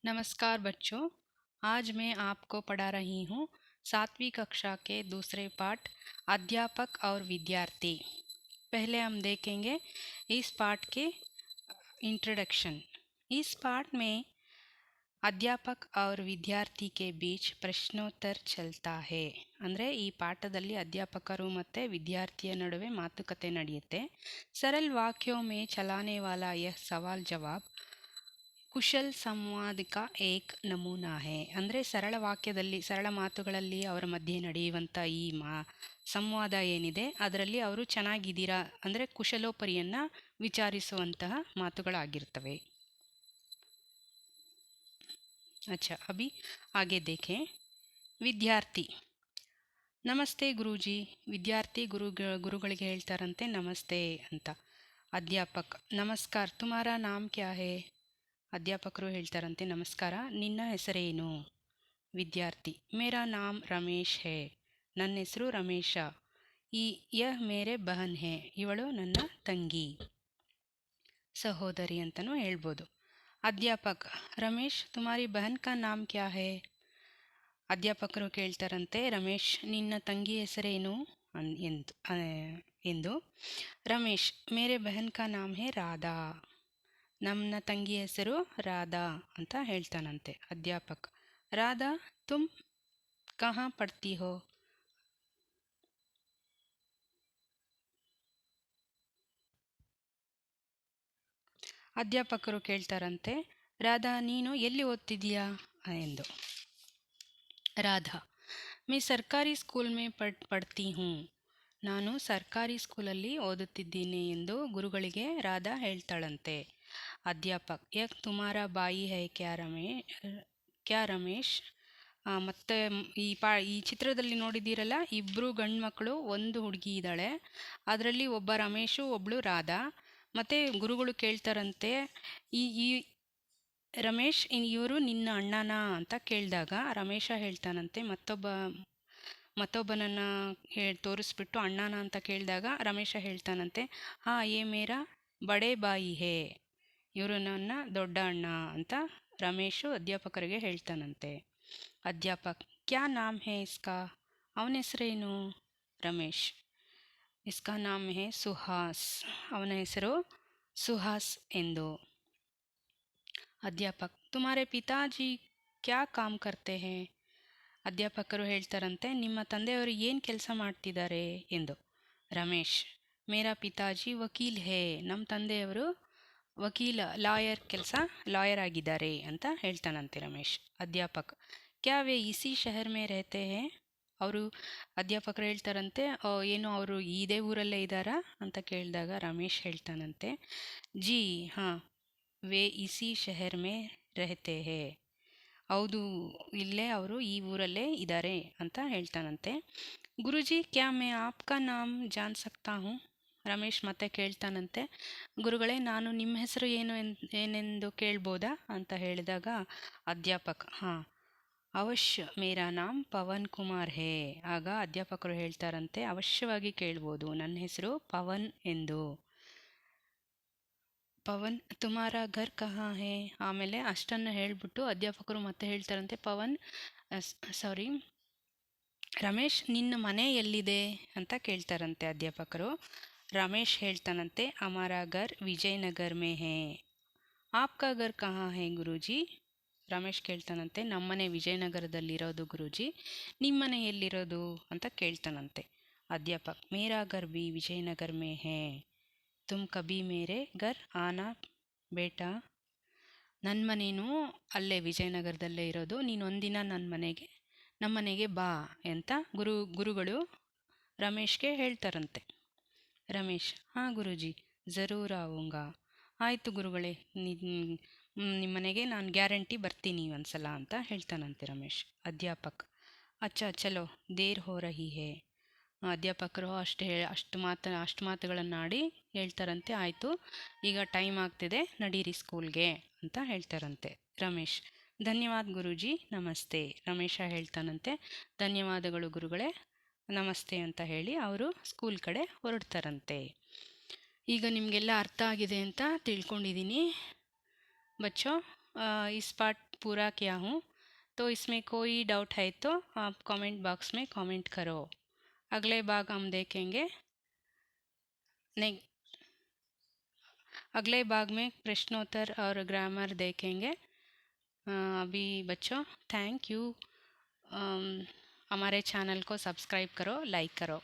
नमस्कार बच्चों। आज मैं आपको पढ़ा रही हूँ 7वीं कक्षा के दूसरे पाठ अध्यापक और विद्यार्थी। पहले हम देखेंगे इस पाठ के इंट्रोडक्शन। इस पाठ में ಅಧ್ಯಾಪಕ और ವಿದ್ಯಾರ್ಥಿ के बीच ಪ್ರಶ್ನೋತ್ತರ ಚಲ್ತಾ है। ಅಂದರೆ ಈ ಪಾಠದಲ್ಲಿ ಅಧ್ಯಾಪಕರು ಮತ್ತು ವಿದ್ಯಾರ್ಥಿಯ ನಡುವೆ ಮಾತುಕತೆ ನಡೆಯುತ್ತೆ। सरल वाक्यों में चलाने वाला यह सवाल जवाब ಕುಶಲ್ ಸಂವಾದಿಕ ಏಕ್ ನಮೂನಾ ಹೇ। ಅಂದರೆ ಸರಳ ವಾಕ್ಯದಲ್ಲಿ ಸರಳ ಮಾತುಗಳಲ್ಲಿ ಅವರ ಮಧ್ಯೆ ನಡೆಯುವಂಥ ಈ ಸಂವಾದ ಏನಿದೆ ಅದರಲ್ಲಿ ಅವರು ಚೆನ್ನಾಗಿದ್ದೀರಾ ಅಂದರೆ ಕುಶಲೋಪರಿಯನ್ನು ವಿಚಾರಿಸುವಂತಹ ಮಾತುಗಳಾಗಿರ್ತವೆ। अच्छा, अभी आगे देखें। ವಿದ್ಯಾರ್ಥಿ ನಮಸ್ತೆ ಗುರೂಜಿ। ವಿದ್ಯಾರ್ಥಿ ಗುರುಗಳಿಗೆ ಹೇಳ್ತಾರಂತೆ ನಮಸ್ತೆ ಅಂತ। ಅಧ್ಯಾಪಕ ನಮಸ್ಕಾರ, ತುಮಾರಾ ನಾಮ್ ಕ್ಯಾ ಹೇ? ಅಧ್ಯಾಪಕರು ಹೇಳ್ತಾರಂತೆ ನಮಸ್ಕಾರ, ನಿನ್ನ ಹೆಸರೇನು? ವಿದ್ಯಾರ್ಥಿ ಮೇರಾ ನಾಮ್ ರಮೇಶ್ ಹೇ, ನನ್ನ ಹೆಸರು ರಮೇಶ। ಯಹ ಮೇರೆ ಬಹನ್ ಹೇ, ಇವಳು ನನ್ನ ತಂಗಿ ಸಹೋದರಿ ಅಂತಲೂ ಹೇಳ್ಬೋದು। ಅಧ್ಯಾಪಕ ರಮೇಶ್ ತುಮಾರಿ ಬಹನ್ ಕಾ ನಾಮ್ ಕ್ಯಾ ಹೇ? ಅಧ್ಯಾಪಕರು ಕೇಳ್ತಾರಂತೆ ರಮೇಶ್ ನಿನ್ನ ತಂಗಿ ಹೆಸರೇನು ಎಂದು। ರಮೇಶ್ ಮೇರೆ ಬಹನ್ ಕಾ ನಾಮ್ ಹೇ ರಾಧಾ, ನನ್ನ ತಂಗಿ ಹೆಸರು ರಾಧಾ ಅಂತ ಹೇಳ್ತಾನಂತೆ। ಅಧ್ಯಾಪಕ ರಾಧಾ ತುಮ್ ಕಹಾ ಪಡ್ತಿ ಹೋ? ಅಧ್ಯಾಪಕರು ಕೇಳ್ತಾರಂತೆ ರಾಧಾ ನೀನು ಎಲ್ಲಿ ಓದ್ತಿದೀಯಾ ಎಂದು। ರಾಧಾ ಮೈ ಸರ್ಕಾರಿ ಸ್ಕೂಲ್ ಮೇ ಪಡ್ತಿ ಹೂँ, ನಾನು ಸರ್ಕಾರಿ ಸ್ಕೂಲಲ್ಲಿ ಓದುತ್ತಿದ್ದೀನಿ ಎಂದು ಗುರುಗಳಿಗೆ ರಾಧಾ ಹೇಳ್ತಾಳಂತೆ। ಅಧ್ಯಾಪಕ ಯಕ್ ತುಮಾರಾ ಬಾಯಿ ಹೈ ಕ್ಯಾ ರಮೇಶ್? ಮತ್ತು ಈ ಚಿತ್ರದಲ್ಲಿ ನೋಡಿದ್ದೀರಲ್ಲ, ಇಬ್ಬರು ಗಂಡು ಮಕ್ಕಳು, ಒಂದು ಹುಡುಗಿ ಇದ್ದಾಳೆ, ಅದರಲ್ಲಿ ಒಬ್ಬ ರಮೇಶು ಒಬ್ಬಳು ರಾಧಾ। ಮತ್ತು ಗುರುಗಳು ಕೇಳ್ತಾರಂತೆ ಈ ರಮೇಶ್ ಇವರು ನಿನ್ನ ಅಣ್ಣನ ಅಂತ ಕೇಳಿದಾಗ ರಮೇಶ ಹೇಳ್ತಾನಂತೆ ಮತ್ತೊಬ್ಬನನ್ನು ತೋರಿಸ್ಬಿಟ್ಟು ಅಣ್ಣನ ಅಂತ ಕೇಳಿದಾಗ ರಮೇಶ ಹೇಳ್ತಾನಂತೆ ಹಾ ಯೇ ಮೇರಾ ಬಡೇ ಬಾಯಿ ಹೇ, ಇವರು ನನ್ನ ದೊಡ್ಡ ಅಣ್ಣ ಅಂತ ರಮೇಶು ಅಧ್ಯಾಪಕರಿಗೆ ಹೇಳ್ತಾನಂತೆ। ಅಧ್ಯಾಪಕ ಕ್ಯಾ ನಾಮ್ ಹೇ ಇಸ್ಕಾ? ಅವನ ಹೆಸರೇನು? ರಮೇಶ್ ಇಸ್ಕಾ ನಾಮ್ ಹೇ ಸುಹಾಸ್, ಅವನ ಹೆಸರು ಸುಹಾಸ್ ಎಂದು। ಅಧ್ಯಾಪಕ ತುಮಾರೆ ಪಿತಾಜಿ ಕ್ಯಾ ಕಾಮ್ ಕರ್ತೆ ಹೇ? ಅಧ್ಯಾಪಕರು ಹೇಳ್ತಾರಂತೆ ನಿಮ್ಮ ತಂದೆಯವರು ಏನು ಕೆಲಸ ಮಾಡ್ತಿದ್ದಾರೆ ಎಂದು। ರಮೇಶ್ ಮೇರಾ ಪಿತಾಜಿ ವಕೀಲ್ ಹೇ, ನಮ್ಮ ತಂದೆಯವರು ಲಾಯರ್ ಆಗಿದ್ದಾರೆ ಅಂತ ಹೇಳ್ತಾನಂತೆ ರಮೇಶ್। ಅಧ್ಯಾಪಕ ಕ್ಯಾ ವೇ ಇಸಿ ಶಹರ್ ಮೇ ರಹತೆ ಹೇ? ಅವರು ಅಧ್ಯಾಪಕರು ಹೇಳ್ತಾರಂತೆ ಏನು ಅವರು ಇದೇ ಊರಲ್ಲೇ ಇದ್ದಾರಾ ಅಂತ ಕೇಳಿದಾಗ ರಮೇಶ್ ಹೇಳ್ತಾನಂತೆ ಜಿ ಹಾಂ ವೇ ಇಸಿ ಶಹರ್ ಮೇ ರಹತೆ ಹೇ, ಹೌದು ಇಲ್ಲೇ ಅವರು ಈ ಊರಲ್ಲೇ ಇದ್ದಾರೆ ಅಂತ ಹೇಳ್ತಾನಂತೆ। ಗುರುಜಿ ಕ್ಯಾ ಮೇ ಆಪ್ಕಾ ನಾಮ್ ಜಾನ್ ಸಕ್ತಾ ಹೂँ? ರಮೇಶ್ ಮತ್ತೆ ಕೇಳ್ತಾನಂತೆ ಗುರುಗಳೇ ನಾನು ನಿಮ್ಮ ಹೆಸರು ಏನೆಂದು ಕೇಳ್ಬೋದಾ ಅಂತ ಹೇಳಿದಾಗ ಅಧ್ಯಾಪಕ ಹಾಂ ಅವಶ್ಯ ಮೇರಾ ನಾಮ್ ಪವನ್ ಕುಮಾರ್ ಹೇ, ಆಗ ಅಧ್ಯಾಪಕರು ಹೇಳ್ತಾರಂತೆ ಅವಶ್ಯವಾಗಿ ಕೇಳ್ಬೋದು, ನನ್ನ ಹೆಸರು ಪವನ್ ಎಂದು। ಪವನ್ ತುಮಾರಾ ಘರ್ ಕಹಾ ಹೇ? ಆಮೇಲೆ ಅಷ್ಟನ್ನು ಹೇಳಿಬಿಟ್ಟು ಅಧ್ಯಾಪಕರು ಮತ್ತೆ ಹೇಳ್ತಾರಂತೆ ರಮೇಶ್ ನಿನ್ನ ಮನೆ ಎಲ್ಲಿದೆ ಅಂತ ಕೇಳ್ತಾರಂತೆ ಅಧ್ಯಾಪಕರು। ರಮೇಶ್ ಹೇಳ್ತಾನಂತೆ ಹಮಾರಾ ಘರ್ ವಿಜಯನಗರ್ ಮೇ ಹೇ, ಆಪ್ಕಾ ಘರ್ ಕಹಾ ಹೇ ಗುರೂಜಿ? ರಮೇಶ್ ಕೇಳ್ತಾನಂತೆ ನಮ್ಮನೆ ವಿಜಯನಗರದಲ್ಲಿರೋದು ಗುರೂಜಿ, ನಿಮ್ಮನೆ ಎಲ್ಲಿರೋದು ಅಂತ ಕೇಳ್ತಾನಂತೆ। ಅಧ್ಯಾಪಕ ಮೇರಾ ಘರ್ ಭಿ ವಿಜಯನಗರ್ ಮೇ ಹೇ, ತುಮ್ ಕಭಿ ಮೇರೆ ಘರ್ ಆನಾ ಬೇಟಾ? ನನ್ನ ಮನೇನು ಅಲ್ಲೇ ವಿಜಯನಗರದಲ್ಲೇ ಇರೋದು, ನೀನು ಒಂದಿನ ನಮ್ಮ ಮನೆಗೆ ಬಾ ಅಂತ ಗುರುಗಳು ರಮೇಶ್ಗೆ ಹೇಳ್ತಾರಂತೆ। ರಮೇಶ್ ಹಾಂ ಗುರೂಜಿ ಜರೂರ್ ಆऊँगा, ಆಯಿತು ಗುರುಗಳೇ ನಿಮ್ಮ ಮನೆಗೆ ನಾನು ಗ್ಯಾರಂಟಿ ಬರ್ತೀನಿ ಒಂದ್ಸಲ ಅಂತ ಹೇಳ್ತಾನಂತೆ ರಮೇಶ್। ಅಧ್ಯಾಪಕ ಅಚ್ಚಾ ಚಲೋ ದೇರ್ ಹೋ ರಹಿ ಹೇ, ಅಧ್ಯಾಪಕರು ಅಷ್ಟು ಮಾತುಗಳನ್ನಾಡಿ ಹೇಳ್ತಾರಂತೆ ಆಯಿತು ಈಗ ಟೈಮ್ ಆಗ್ತಿದೆ ನಡೀರಿ ಸ್ಕೂಲ್ಗೆ ಅಂತ ಹೇಳ್ತಾರಂತೆ। ರಮೇಶ್ ಧನ್ಯವಾದ ಗುರೂಜಿ ನಮಸ್ತೆ, ರಮೇಶ ಹೇಳ್ತಾನಂತೆ ಧನ್ಯವಾದಗಳು ಗುರುಗಳೇ ನಮಸ್ತೆ ಅಂತ ಹೇಳಿ ಅವರು ಸ್ಕೂಲ್ ಕಡೆ ಹೊರಡ್ತಾರಂತೆ। ಈಗ ನಿಮಗೆಲ್ಲ ಅರ್ಥ ಆಗಿದೆ ಅಂತ ತಿಳ್ಕೊಂಡಿದ್ದೀನಿ। बच्चों इस पाठ पूरा किया हूँ। तो इसमें कोई डाउट है तो आप कमेंट बॉक्स में कमेंट करो। अगले भाग हम देखेंगे। नहीं, अगले भाग में प्रश्नोत्तर और ग्रामर देखेंगे। अभी बच्चों, थैंक यू। हमारे चैनल को सब्सक्राइब करो, लाइक करो।